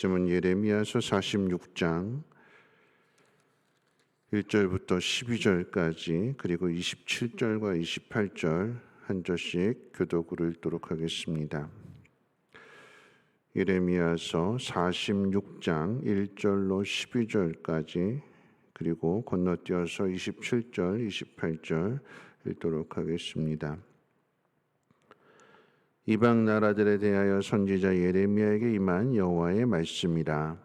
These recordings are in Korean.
말씀은 예레미야서 46장 1절부터 12절까지 그리고 27절과 28절 한 절씩 교독으로 읽도록 하겠습니다. 예레미야서 46장 1절로 12절까지 그리고 건너뛰어서 27절, 28절 읽도록 하겠습니다. 이방 나라들에 대하여 선지자 예레미야에게 임한 여호와의 말씀이라.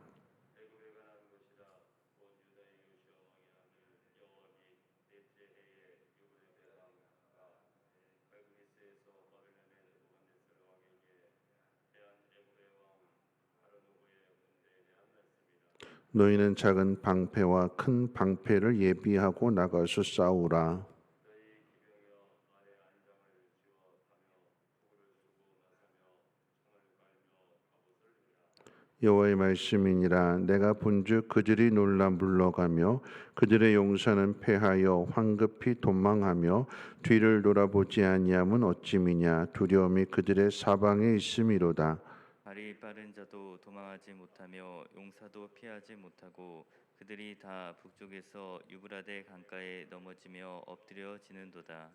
너희는 작은 방패와 큰 방패를 예비하고 나가서 싸우라. 여호와의 말씀이니라. 내가 본즉 그들이 놀라 물러가며 그들의 용사는 패하여 황급히 도망하며 뒤를 돌아보지 아니함은 어찌미냐. 두려움이 그들의 사방에 있음이로다. 발이 빠른 자도 도망하지 못하며 용사도 피하지 못하고 그들이 다 북쪽에서 유브라데 강가에 넘어지며 엎드려지는도다.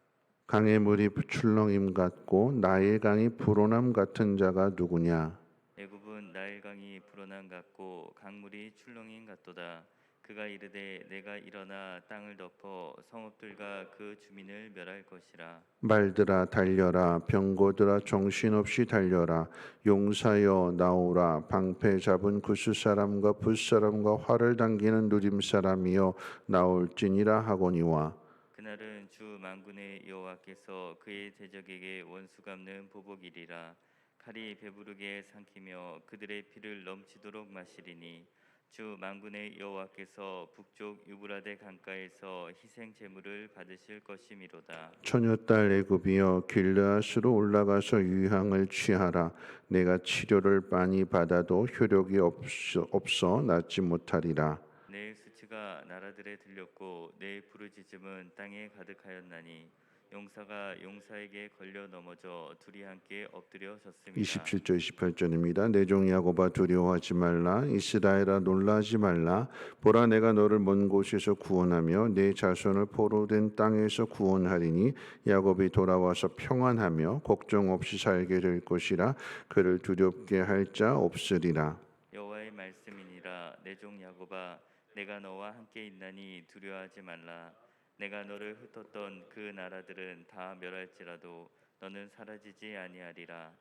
강의 물이 출렁임 같고 나일 강이 불어남 같은 자가 누구냐. 애굽은 나일강이 불어난 같고 강물이 출렁임 같도다. 그가 이르되 내가 일어나 땅을 덮어 성읍들과 그 주민을 멸할 것이라. 말들아 달려라. 병거들아 정신없이 달려라. 용사여 나오라. 방패 잡은 구스 사람과 붓 사람과 활을 당기는 누림 사람이여 나올지니라 하거니와. 그날은 주 만군의 여호와께서 그의 대적에게 원수 갚는 보복이리라. 칼이 배부르게 삼키며 그들의 피를 넘치도록 마시리니 주 만군의 여호와께서 북쪽 유브라데 강가에서 희생 제물을 받으실 것이미로다. 처녀딸 애굽이여 길르앗으로 올라가서 유향을 취하라. 내가 치료를 많이 받아도 효력이 없어 낫지 못하리라. 내 수치가 나라들에 들렸고 내 부르짖음은 땅에 가득하였나니 용사가 용사에게 걸려 넘어져 둘이 함께 엎드려졌습니다. 27절 28절입니다. 내 종 야곱아 두려워하지 말라. 이스라엘아 놀라지 말라. 보라 내가 너를 먼 곳에서 구원하며 내 자손을 포로된 땅에서 구원하리니 야곱이 돌아와서 평안하며 걱정 없이 살게 될 것이라. 그를 두렵게 할 자 없으리라. 여호와의 말씀이니라. 내 종 야곱아 내가 너와 함께 있나니 두려워하지 말라. 내가 너를 흩었던 그 나라들은 다 멸할지라도 너는 사라지지 아니하리라.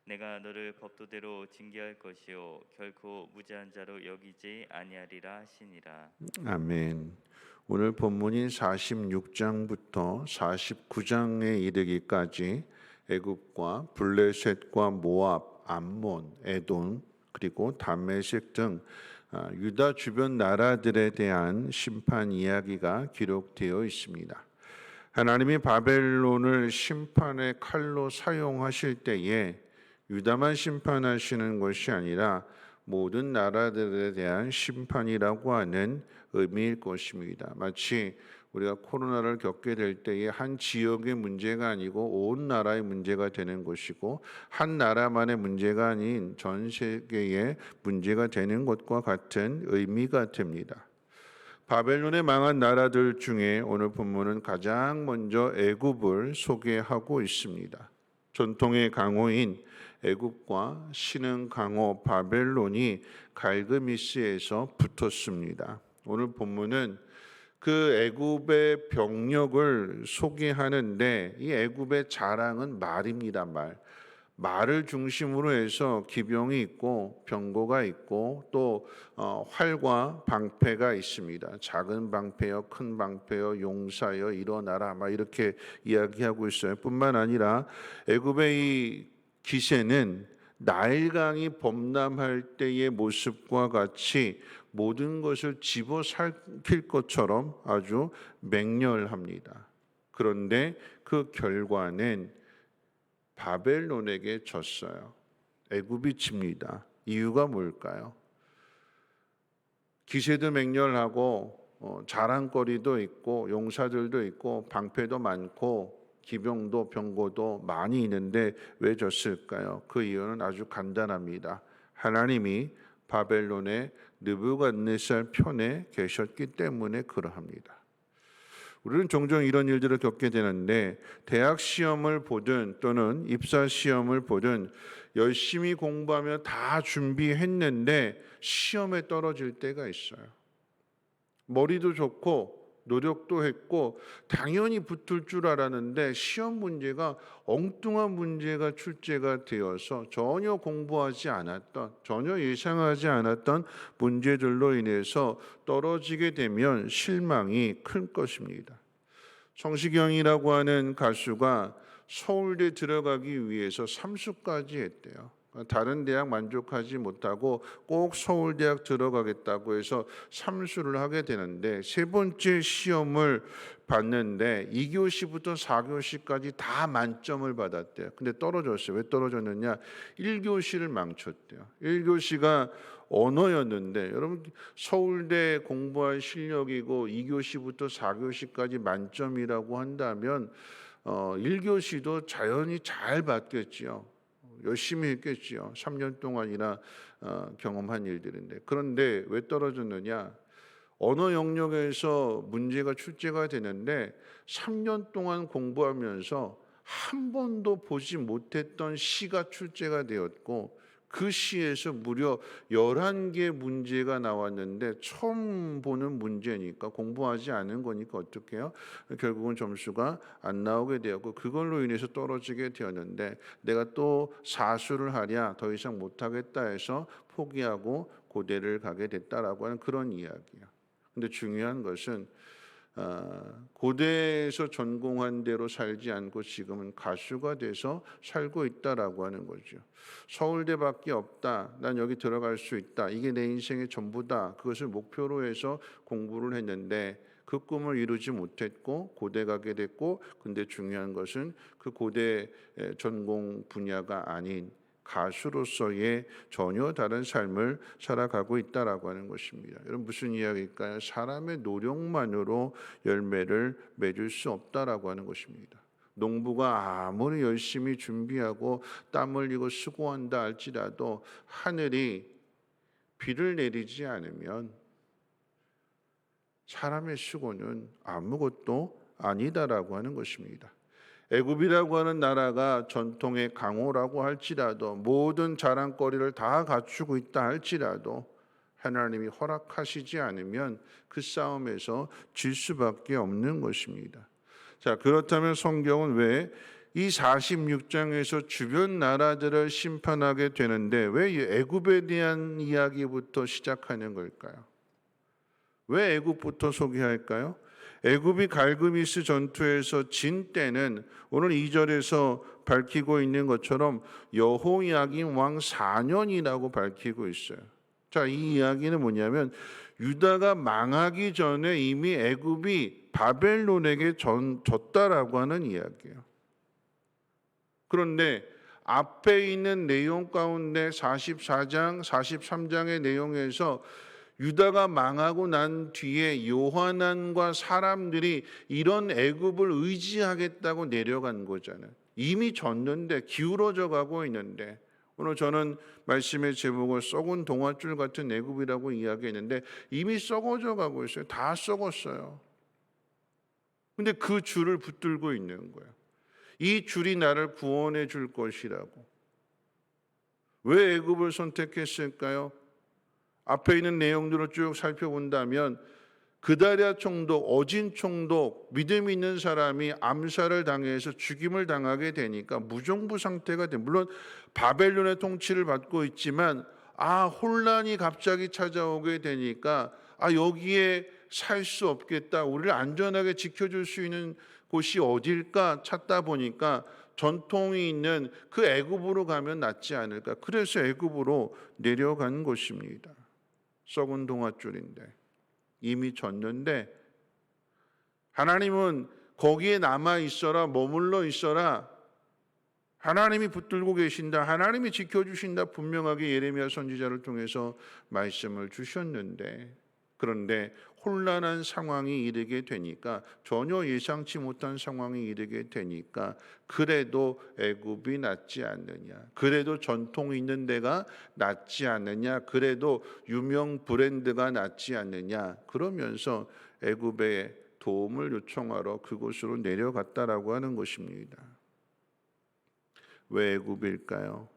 내가 너를 법도대로 징계할 것이요 결코 무죄한 자로 여기지 아니하리라 하시니라. 아멘. 오늘 본문인 46장부터 49장에 이르기까지 애굽과 블레셋과 모압, 암몬, 에돔 그리고 다메섹 등 유다 주변 나라들에 대한 심판 이야기가 기록되어 있습니다. 하나님이 바벨론을 심판의 칼로 사용하실 때에 유다만 심판하시는 것이 아니라 모든 나라들에 대한 심판이라고 하는 의미일 것입니다. 마치 우리가 코로나를 겪게 될 때에 한 지역의 문제가 아니고 온 나라의 문제가 되는 것이고 한 나라만의 문제가 아닌 전 세계의 문제가 되는 것과 같은 의미가 됩니다. 바벨론의 망한 나라들 중에 오늘 본문은 가장 먼저 애굽을 소개하고 있습니다. 전통의 강호인 애굽과 신흥 강호 바벨론이 갈그미스에서 붙었습니다. 오늘 본문은 그 애굽의 병력을 소개하는데 이 애굽의 자랑은 말입니다. 말을 중심으로 해서 기병이 있고 병거가 있고 또 활과 방패가 있습니다. 작은 방패여 큰 방패여 용사여 일어나라 막 이렇게 이야기하고 있어요. 뿐만 아니라 애굽의 이 기세는 나일강이 범람할 때의 모습과 같이 모든 것을 집어삼킬 것처럼 아주 맹렬합니다. 그런데 그 결과는 바벨론에게 졌어요. 애굽이 집니다. 이유가 뭘까요? 기세도 맹렬하고 자랑거리도 있고 용사들도 있고 방패도 많고 기병도 병거도 많이 있는데 왜 졌을까요? 그 이유는 아주 간단합니다. 하나님이 바벨론의 느부갓네살 편에 계셨기 때문에 그러합니다. 우리는 종종 이런 일들을 겪게 되는데 대학 시험을 보든 또는 입사 시험을 보든 열심히 공부하며 다 준비했는데 시험에 떨어질 때가 있어요. 머리도 좋고 노력도 했고 당연히 붙을 줄 알았는데 시험 문제가 엉뚱한 문제가 출제가 되어서 전혀 공부하지 않았던, 전혀 예상하지 않았던 문제들로 인해서 떨어지게 되면 실망이 클 것입니다. 성시경이라고 하는 가수가 서울대 들어가기 위해서 삼수까지 했대요. 다른 대학 만족하지 못하고 꼭 서울대학 들어가겠다고 해서 삼수를 하게 되는데 세 번째 시험을 봤는데 2교시부터 4교시까지 다 만점을 받았대요. 근데 떨어졌어요. 왜 떨어졌느냐? 1교시를 망쳤대요. 1교시가 언어였는데 여러분 서울대 공부할 실력이고 2교시부터 4교시까지 만점이라고 한다면 1교시도 자연히 잘 받겠지요. 열심히 했겠지요. 3년 동안이나 경험한 일들인데 그런데 왜 떨어졌느냐? 언어 영역에서 문제가 출제가 되는데 3년 동안 공부하면서 한 번도 보지 못했던 시가 출제가 되었고 그 시에서 무려 11개 문제가 나왔는데 처음 보는 문제니까 공부하지 않은 거니까 어떻게 해요? 결국은 점수가 안 나오게 되었고 그걸로 인해서 떨어지게 되었는데 내가 또 사수를 하랴 더 이상 못하겠다 해서 포기하고 고대를 가게 됐다라고 하는 그런 이야기예요. 근데 중요한 것은 고대에서 전공한 대로 살지 않고 지금은 가수가 돼서 살고 있다라고 하는 거죠. 서울대밖에 없다. 난 여기 들어갈 수 있다. 이게 내 인생의 전부다. 그것을 목표로 해서 공부를 했는데 그 꿈을 이루지 못했고 고대 가게 됐고 근데 중요한 것은 그 고대 전공 분야가 아닌 가수로서의 전혀 다른 삶을 살아가고 있다라고 하는 것입니다. 여러분 무슨 이야기일까요? 사람의 노력만으로 열매를 맺을 수 없다라고 하는 것입니다. 농부가 아무리 열심히 준비하고 땀 흘리고 수고한다 할지라도 하늘이 비를 내리지 않으면 사람의 수고는 아무것도 아니다라고 하는 것입니다. 애굽이라고 하는 나라가 전통의 강호라고 할지라도 모든 자랑거리를 다 갖추고 있다 할지라도 하나님이 허락하시지 않으면 그 싸움에서 질 수밖에 없는 것입니다. 자, 그렇다면 성경은 왜 이 46장에서 주변 나라들을 심판하게 되는데 왜 애굽에 대한 이야기부터 시작하는 걸까요? 왜 애굽부터 소개할까요? 애굽이 갈그미스 전투에서 진 때는 오늘 2절에서 밝히고 있는 것처럼 여호야긴 왕 4년이라고 밝히고 있어요. 자, 이 이야기는 뭐냐면 유다가 망하기 전에 이미 애굽이 바벨론에게 졌다라고 하는 이야기예요. 그런데 앞에 있는 내용 가운데 44장, 43장의 내용에서 유다가 망하고 난 뒤에 요하난과 사람들이 이런 애굽을 의지하겠다고 내려간 거잖아요. 이미 졌는데 기울어져 가고 있는데 오늘 저는 말씀의 제목을 썩은 동아줄 같은 애굽이라고 이야기했는데 이미 썩어져 가고 있어요. 다 썩었어요. 근데 그 줄을 붙들고 있는 거예요. 이 줄이 나를 구원해 줄 것이라고. 왜 애굽을 선택했을까요? 앞에 있는 내용들을 쭉 살펴본다면 그다랴 총독, 어진 총독, 믿음 있는 사람이 암살을 당해서 죽임을 당하게 되니까 무정부 상태가 돼. 물론 바벨론의 통치를 받고 있지만 혼란이 갑자기 찾아오게 되니까 여기에 살 수 없겠다. 우리를 안전하게 지켜줄 수 있는 곳이 어딜까 찾다 보니까 전통이 있는 그 애굽으로 가면 낫지 않을까. 그래서 애굽으로 내려간 것입니다. 썩은 동아줄인데 이미 졌는데 하나님은 거기에 남아 있어라, 머물러 있어라. 하나님이 붙들고 계신다. 하나님이 지켜주신다. 분명하게 예레미야 선지자를 통해서 말씀을 주셨는데 그런데 혼란한 상황이 이르게 되니까, 전혀 예상치 못한 상황이 이르게 되니까 그래도 애굽이 낫지 않느냐, 그래도 전통 있는 데가 낫지 않느냐, 그래도 유명 브랜드가 낫지 않느냐, 그러면서 애굽에 도움을 요청하러 그곳으로 내려갔다라고 하는 것입니다. 왜 애굽일까요?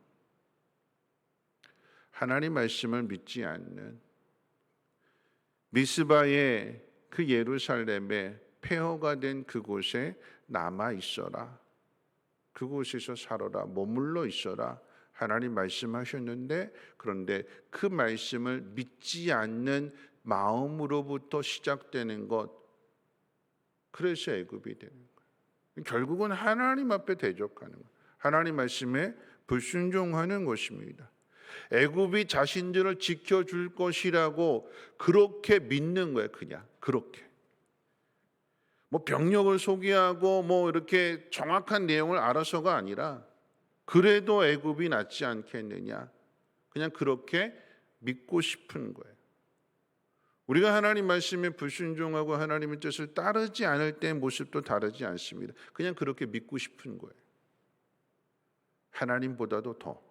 하나님 말씀을 믿지 않는, 미스바의 그 예루살렘에 폐허가 된 그곳에 남아 있어라, 그곳에서 살아라, 머물러 있어라, 하나님 말씀하셨는데, 그런데 그 말씀을 믿지 않는 마음으로부터 시작되는 것, 그래서 애굽이 되는 거예요. 결국은 하나님 앞에 대적하는 거예요. 하나님 말씀에 불순종하는 것입니다. 애굽이 자신들을 지켜줄 것이라고 그렇게 믿는 거예요. 그냥 그렇게 병력을 소개하고 이렇게 정확한 내용을 알아서가 아니라, 그래도 애굽이 낫지 않겠느냐, 그냥 그렇게 믿고 싶은 거예요. 우리가 하나님 말씀에 불순종하고 하나님의 뜻을 따르지 않을 때 모습도 다르지 않습니다. 그냥 그렇게 믿고 싶은 거예요. 하나님보다도 더.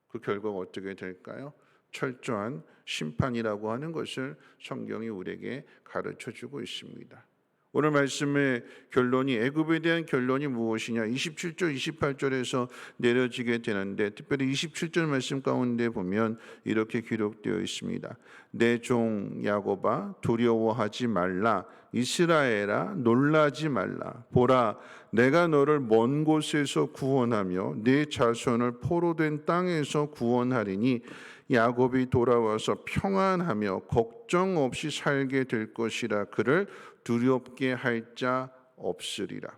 그 결과가 어떻게 될까요? 철저한 심판이라고 하는 것을 성경이 우리에게 가르쳐주고 있습니다. 오늘 말씀의 결론이, 애굽에 대한 결론이 무엇이냐, 27절 28절에서 내려지게 되는데, 특별히 27절 말씀 가운데 보면 이렇게 기록되어 있습니다. 내 종 야곱아 두려워하지 말라, 이스라엘아 놀라지 말라. 보라, 내가 너를 먼 곳에서 구원하며 네 자손을 포로된 땅에서 구원하리니 야곱이 돌아와서 평안하며 걱정 없이 살게 될 것이라. 그를 두렵게 할 자 없으리라.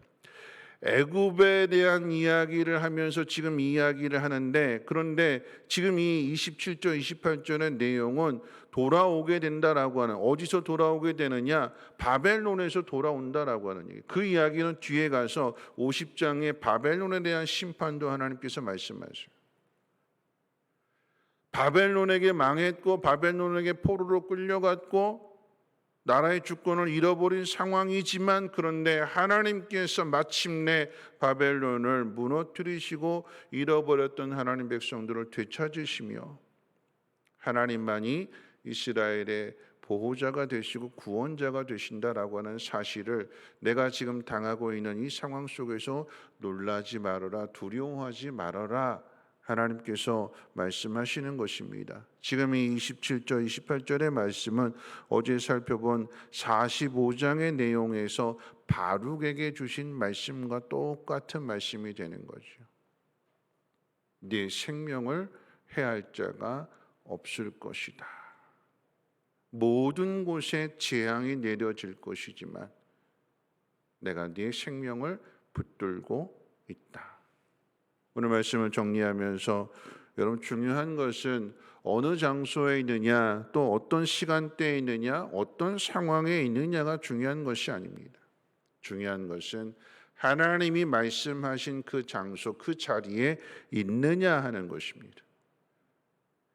애굽에 대한 이야기를 하면서 지금 이야기를 하는데, 그런데 지금 이 27절 28절의 내용은 돌아오게 된다라고 하는, 어디서 돌아오게 되느냐, 바벨론에서 돌아온다라고 하는 얘기. 그 이야기는 뒤에 가서 50장의 바벨론에 대한 심판도 하나님께서 말씀하셔요. 바벨론에게 망했고 바벨론에게 포로로 끌려갔고 나라의 주권을 잃어버린 상황이지만, 그런데 하나님께서 마침내 바벨론을 무너뜨리시고 잃어버렸던 하나님 백성들을 되찾으시며, 하나님만이 이스라엘의 보호자가 되시고 구원자가 되신다라고 하는 사실을, 내가 지금 당하고 있는 이 상황 속에서 놀라지 말아라, 두려워하지 말아라, 하나님께서 말씀하시는 것입니다. 지금 이 27절 28절의 말씀은 어제 살펴본 45장의 내용에서 바룩에게 주신 말씀과 똑같은 말씀이 되는 거죠. 네 생명을 해할 자가 없을 것이다. 모든 곳에 재앙이 내려질 것이지만 내가 네 생명을 붙들고 있다. 오늘 말씀을 정리하면서, 여러분, 중요한 것은 어느 장소에 있느냐, 또 어떤 시간대에 있느냐, 어떤 상황에 있느냐가 중요한 것이 아닙니다. 중요한 것은 하나님이 말씀하신 그 장소, 그 자리에 있느냐 하는 것입니다.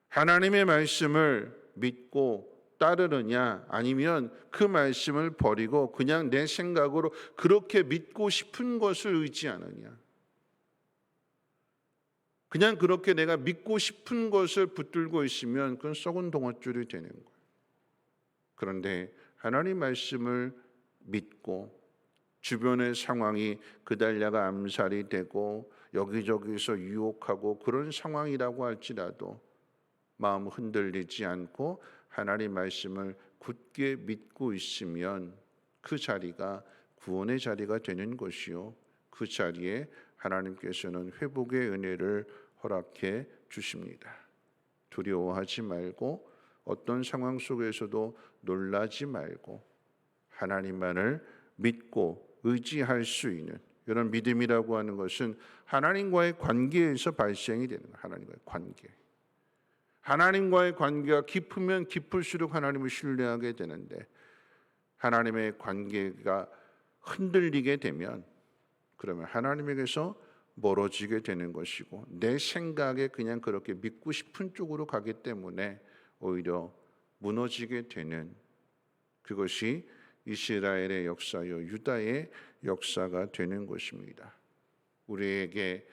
하나님의 말씀을 믿고 따르느냐, 아니면 그 말씀을 버리고 그냥 내 생각으로 그렇게 믿고 싶은 것을 의지하느냐, 그냥 그렇게 내가 믿고 싶은 것을 붙들고 있으면 그건 썩은 동아줄이 되는 거예요. 그런데 하나님 말씀을 믿고 주변의 상황이 그달랴가 암살이 되고 여기저기서 유혹하고 그런 상황이라고 할지라도 마음 흔들리지 않고 하나님 말씀을 굳게 믿고 있으면 그 자리가 구원의 자리가 되는 것이요, 그 자리에 하나님께서는 회복의 은혜를 허락해 주십니다. 두려워하지 말고 어떤 상황 속에서도 놀라지 말고 하나님만을 믿고 의지할 수 있는, 이런 믿음이라고 하는 것은 하나님과의 관계에서 발생이 되는 거예요. 하나님과의 관계. 하나님과의 관계가 깊으면 깊을수록 하나님을 신뢰하게 되는데, 하나님의 관계가 흔들리게 되면 그러면 하나님에게서 멀어지게 되는 것이고, 내 생각에 그냥 그렇게 믿고 싶은 쪽으로 가기 때문에 오히려 무너지게 되는, 그것이 이스라엘의 역사요 유다의 역사가 되는 것입니다. 우리에게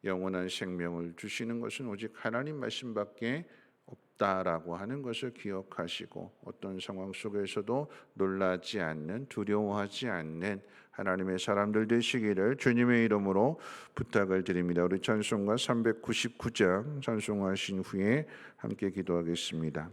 영원한 생명을 주시는 것은 오직 하나님 말씀밖에 없다라고 하는 것을 기억하시고, 어떤 상황 속에서도 놀라지 않는, 두려워하지 않는 하나님의 사람들 되시기를 주님의 이름으로 부탁을 드립니다. 우리 찬송가 399장 찬송하신 후에 함께 기도하겠습니다.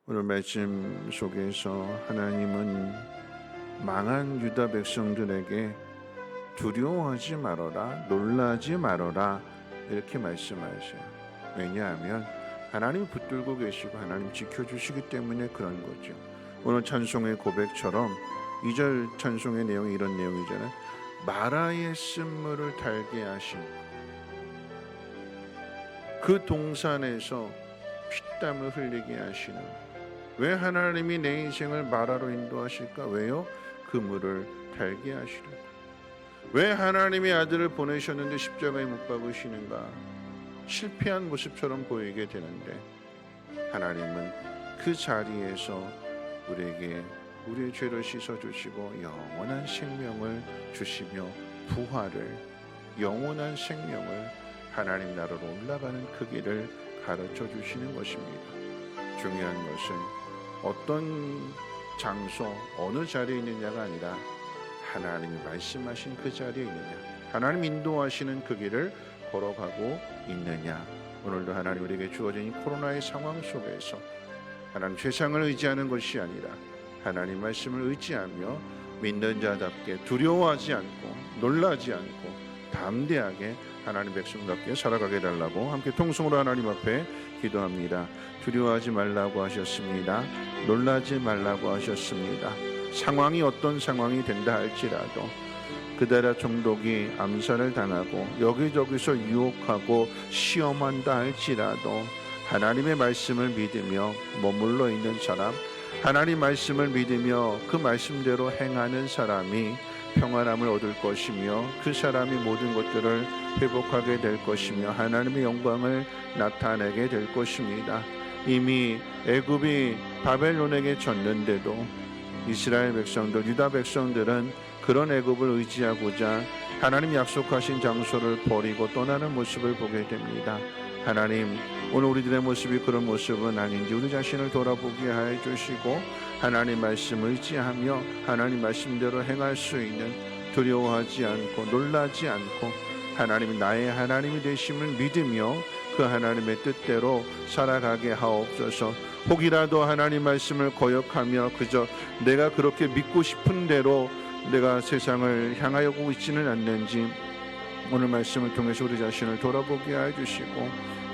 오늘 말씀 속에서 하나님은 망한 유다 백성들에게 두려워하지 말아라, 놀라지 말아라 이렇게 말씀하세요. 왜냐하면 하나님 붙들고 계시고 하나님 지켜주시기 때문에 그런 거죠. 오늘 찬송의 고백처럼 2절 찬송의 내용이 이런 내용이잖아요. 마라의 쓴물을 달게 하신 그 동산에서 피땀을 흘리게 하시는, 왜 하나님이 내 인생을 마라로 인도하실까? 왜요? 그 물을 달게 하시려고. 왜 하나님의 아들을 보내셨는데 십자가에 못 박으시는가? 실패한 모습처럼 보이게 되는데 하나님은 그 자리에서 우리에게 우리의 죄를 씻어주시고 영원한 생명을 주시며 부활을, 영원한 생명을, 하나님 나라로 올라가는 그 길을 가르쳐 주시는 것입니다. 중요한 것은 어떤 장소, 어느 자리에 있느냐가 아니라 하나님이 말씀하신 그 자리에 있느냐, 하나님 인도하시는 그 길을 걸어가고 있느냐. 오늘도 하나님 우리에게 주어진 이 코로나의 상황 속에서 하나님 세상을 의지하는 것이 아니라 하나님 말씀을 의지하며 믿는 자답게 두려워하지 않고 놀라지 않고 담대하게 하나님 백성답게 살아가게 달라고 함께 통성으로 하나님 앞에 기도합니다. 두려워하지 말라고 하셨습니다. 놀라지 말라고 하셨습니다. 상황이 어떤 상황이 된다 할지라도 그대라 총독이 암살을 당하고 여기저기서 유혹하고 시험한다 할지라도 하나님의 말씀을 믿으며 머물러 있는 사람, 하나님 말씀을 믿으며 그 말씀대로 행하는 사람이 평안함을 얻을 것이며 그 사람이 모든 것들을 회복하게 될 것이며 하나님의 영광을 나타내게 될 것입니다. 이미 애굽이 바벨론에게 졌는데도 이스라엘 백성들, 유다 백성들은 그런 애굽을 의지하고자 하나님 약속하신 장소를 버리고 떠나는 모습을 보게 됩니다. 하나님, 오늘 우리들의 모습이 그런 모습은 아닌지 우리 자신을 돌아보게 하여 주시고 하나님 말씀을 의지하며 하나님 말씀대로 행할 수 있는 두려워하지 않고 놀라지 않고 하나님이 나의 하나님이 되심을 믿으며 그 하나님의 뜻대로 살아가게 하옵소서. 혹이라도 하나님 말씀을 거역하며 그저 내가 그렇게 믿고 싶은 대로 내가 세상을 향하여 보고 있지는 않는지 오늘 말씀을 통해서 우리 자신을 돌아보게 하여 주시고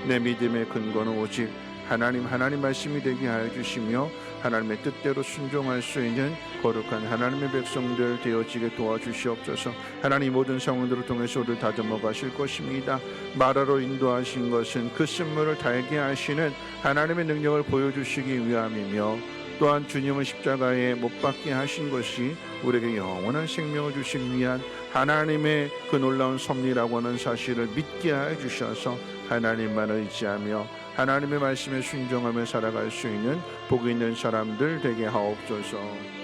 내 믿음의 근거는 오직 하나님 말씀이 되게 하여 주시며 하나님의 뜻대로 순종할 수 있는 거룩한 하나님의 백성들 되어지게 도와주시옵소서. 하나님 모든 상황들을 통해서 우리를 다듬어 가실 것입니다. 마라로 인도하신 것은 그 쓴물을 달게 하시는 하나님의 능력을 보여주시기 위함이며 또한 주님은 십자가에 못 박게 하신 것이 우리에게 영원한 생명을 주시기 위한 하나님의 그 놀라운 섭리라고 하는 사실을 믿게 하여 주셔서 하나님만 의지하며 하나님의 말씀에 순종하며 살아갈 수 있는 복 있는 사람들 되게 하옵소서.